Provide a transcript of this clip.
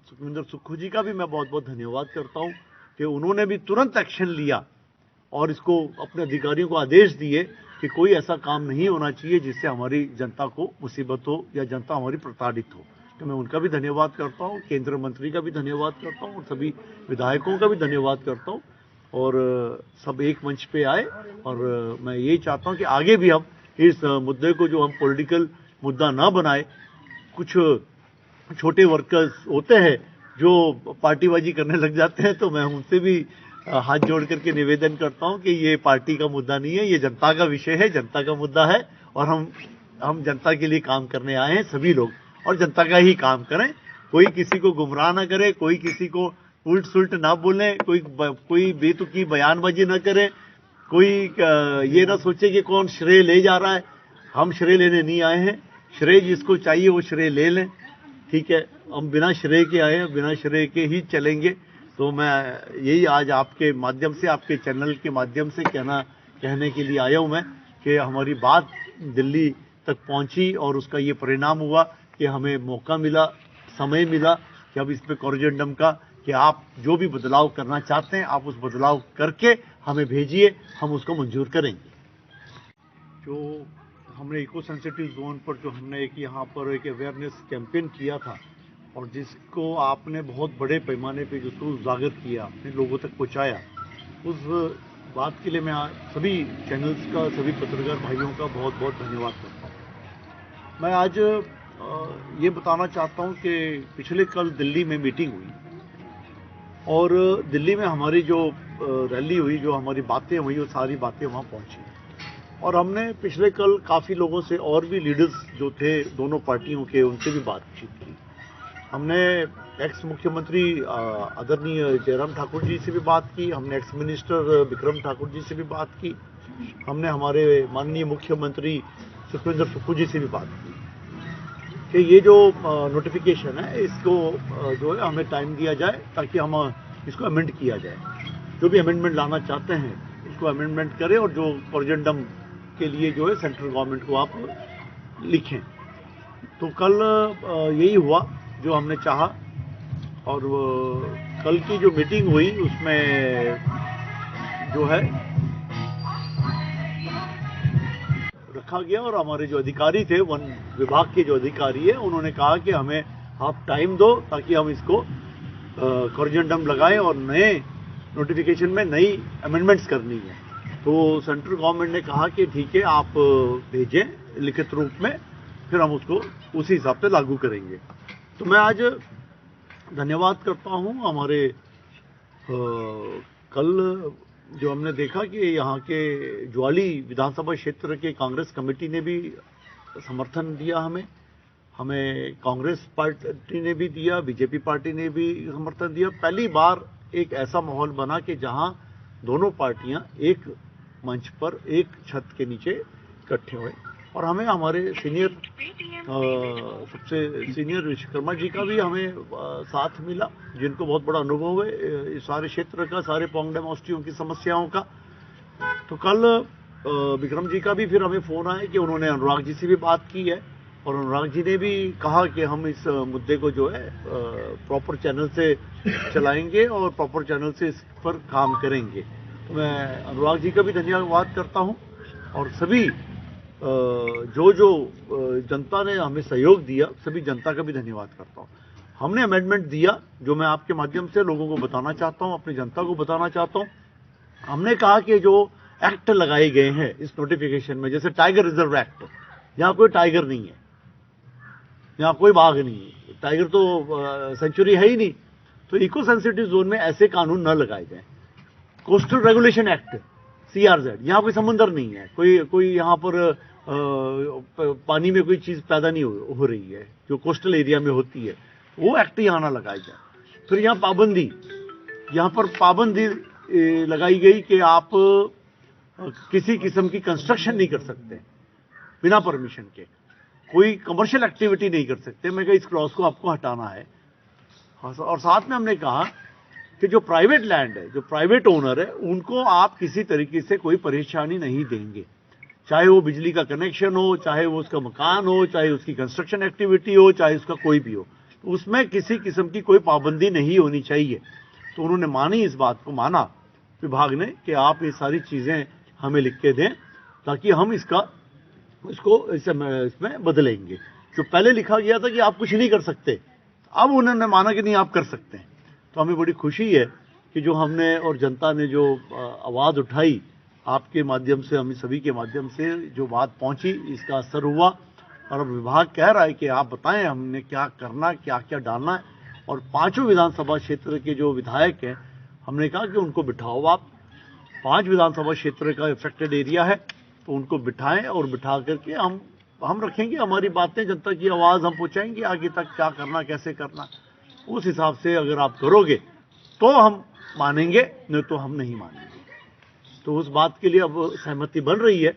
सुखविंदर सुक्खू जी का भी मैं बहुत बहुत धन्यवाद करता हूं कि उन्होंने भी तुरंत एक्शन लिया और इसको अपने अधिकारियों को आदेश दिए कि कोई ऐसा काम नहीं होना चाहिए जिससे हमारी जनता को मुसीबत हो या जनता हमारी प्रताड़ित हो। तो मैं उनका भी धन्यवाद करता हूँ, केंद्रीय मंत्री का भी धन्यवाद करता हूँ और सभी विधायकों का भी धन्यवाद करता हूँ। और सब एक मंच पे आए और मैं यही चाहता हूँ कि आगे भी हम इस मुद्दे को, जो हम पॉलिटिकल मुद्दा ना बनाए। कुछ छोटे वर्कर्स होते हैं जो पार्टीबाजी करने लग जाते हैं, तो मैं उनसे भी हाथ जोड़ करके निवेदन करता हूं कि ये पार्टी का मुद्दा नहीं है, ये जनता का विषय है, जनता का मुद्दा है और हम जनता के लिए काम करने आए हैं सभी लोग, और जनता का ही काम करें। कोई किसी को गुमराह ना करे, कोई किसी को उल्ट सुल्ट ना बोले, कोई बेतुकी बयानबाजी ना करे, कोई ये ना सोचे कि कौन श्रेय ले जा रहा है। हम श्रेय लेने नहीं आए हैं, श्रेय जिसको चाहिए वो श्रेय ले लें, ठीक है। हम बिना श्रेय के आए हैं, बिना श्रेय के ही चलेंगे। तो मैं यही आज आपके माध्यम से, आपके चैनल के माध्यम से कहने के लिए आया हूं मैं कि हमारी बात दिल्ली तक पहुंची और उसका ये परिणाम हुआ कि हमें मौका मिला, समय मिला कि अब इस पे कोरिजेंडम का कि आप जो भी बदलाव करना चाहते हैं आप उस बदलाव करके हमें भेजिए, हम उसको मंजूर करेंगे। जो हमने इको सेंसिटिव जोन पर जो हमने एक यहाँ पर एक अवेयरनेस कैंपेन किया था और जिसको आपने बहुत बड़े पैमाने पे जिसको उजागर किया, अपने लोगों तक पहुँचाया, उस बात के लिए मैं सभी चैनल्स का, सभी पत्रकार भाइयों का बहुत बहुत धन्यवाद करता हूँ। मैं आज ये बताना चाहता हूँ कि पिछले कल दिल्ली में मीटिंग हुई और दिल्ली में हमारी जो रैली हुई, जो हमारी बातें हुई, वो सारी बातें वहाँ पहुँची और हमने पिछले कल काफ़ी लोगों से और भी लीडर्स जो थे दोनों पार्टियों के, उनसे भी बातचीत की। हमने एक्स मुख्यमंत्री आदरणीय जयराम ठाकुर जी से भी बात की, हमने एक्स मिनिस्टर विक्रम ठाकुर जी से भी बात की, हमने हमारे माननीय मुख्यमंत्री सुखविंदर सुक्खू जी से भी बात की कि ये जो नोटिफिकेशन है इसको जो है हमें टाइम दिया जाए ताकि हम इसको अमेंड किया जाए। जो भी अमेंडमेंट लाना चाहते हैं उसको अमेंडमेंट करें और जो कोरिजेंडम के लिए जो है सेंट्रल गवर्नमेंट को आप लिखें। तो कल यही हुआ जो हमने चाहा और कल की जो मीटिंग हुई उसमें जो है रखा गया और हमारे जो अधिकारी थे, वन विभाग के जो अधिकारी है, उन्होंने कहा कि हमें आप टाइम दो ताकि हम इसको कोरिजेंडम लगाएं और नए नोटिफिकेशन में नई अमेंडमेंट्स करनी है। तो सेंट्रल गवर्नमेंट ने कहा कि ठीक है, आप भेजें लिखित रूप में, फिर हम उसको उसी हिसाब से लागू करेंगे। तो मैं आज धन्यवाद करता हूं हमारे कल जो हमने देखा कि यहाँ के ज्वाली विधानसभा क्षेत्र के कांग्रेस कमेटी ने भी समर्थन दिया हमें कांग्रेस पार्टी ने भी दिया, बीजेपी पार्टी ने भी समर्थन दिया। पहली बार एक ऐसा माहौल बना कि जहां दोनों पार्टियां एक मंच पर एक छत के नीचे इकट्ठे हुए और हमें हमारे सबसे सीनियर विश्वकर्मा जी का भी हमें साथ मिला, जिनको बहुत बड़ा अनुभव है इस सारे क्षेत्र का, सारे पोंगडेम ऑस्टियों की समस्याओं का। तो कल विक्रम जी का भी फिर हमें फोन आया कि उन्होंने अनुराग जी से भी बात की है और अनुराग जी ने भी कहा कि हम इस मुद्दे को जो है प्रॉपर चैनल से चलाएंगे और प्रॉपर चैनल से इस पर काम करेंगे। तो मैं अनुराग जी का भी धन्यवाद करता हूं और सभी जो जनता ने हमें सहयोग दिया, सभी जनता का भी धन्यवाद करता हूं। हमने अमेंडमेंट दिया जो मैं आपके माध्यम से लोगों को बताना चाहता हूं, अपनी जनता को बताना चाहता हूं। हमने कहा कि जो एक्ट लगाए गए हैं इस नोटिफिकेशन में, जैसे टाइगर रिजर्व एक्ट, यहाँ कोई टाइगर नहीं है, यहाँ कोई बाघ नहीं है, टाइगर तो सेंचुरी है ही नहीं, तो इको सेंसिटिव जोन में ऐसे कानून न लगाए जाए। कोस्टल रेगुलेशन एक्ट CRZ, यहाँ कोई समंदर नहीं है, कोई यहाँ पर पानी में कोई चीज पैदा नहीं हो रही है जो कोस्टल एरिया में होती है, वो एक्ट यहाँ ना लगाई जाए। फिर यहाँ पर पाबंदी लगाई गई कि आप किसी किस्म की कंस्ट्रक्शन नहीं कर सकते बिना परमिशन के, कोई कमर्शियल एक्टिविटी नहीं कर सकते। मैं कहा इस क्लॉज को आपको हटाना है। और साथ में हमने कहा कि जो प्राइवेट लैंड है, जो प्राइवेट ओनर है, उनको आप किसी तरीके से कोई परेशानी नहीं देंगे, चाहे वो बिजली का कनेक्शन हो, चाहे वो उसका मकान हो, चाहे उसकी कंस्ट्रक्शन एक्टिविटी हो, चाहे उसका कोई भी हो। उसमें किसी किस्म की कोई पाबंदी नहीं होनी चाहिए। तो उन्होंने मानी, इस बात को माना विभाग ने कि आप ये सारी चीज़ें हमें लिख के दें ताकि हम इसको इसमें बदलेंगे। जो पहले लिखा गया था कि आप कुछ नहीं कर सकते, अब उन्होंने माना कि नहीं आप कर सकते हैं। तो हमें बड़ी खुशी है कि जो हमने और जनता ने जो आवाज़ उठाई आपके माध्यम से, हम सभी के माध्यम से जो बात पहुंची, इसका असर हुआ। और अब विभाग कह रहा है कि आप बताएं हमने क्या करना, क्या क्या डालना है। और 5 विधानसभा क्षेत्र के जो विधायक हैं, हमने कहा कि उनको बिठाओ आप। 5 विधानसभा क्षेत्र का इफेक्टेड एरिया है, तो उनको बिठाएं और बिठा करके हम रखेंगे हमारी बातें, जनता की आवाज़ हम पहुँचाएंगे आगे तक, क्या करना, कैसे करना। उस हिसाब से अगर आप करोगे तो हम मानेंगे, नहीं तो हम नहीं मानेंगे। तो उस बात के लिए अब सहमति बन रही है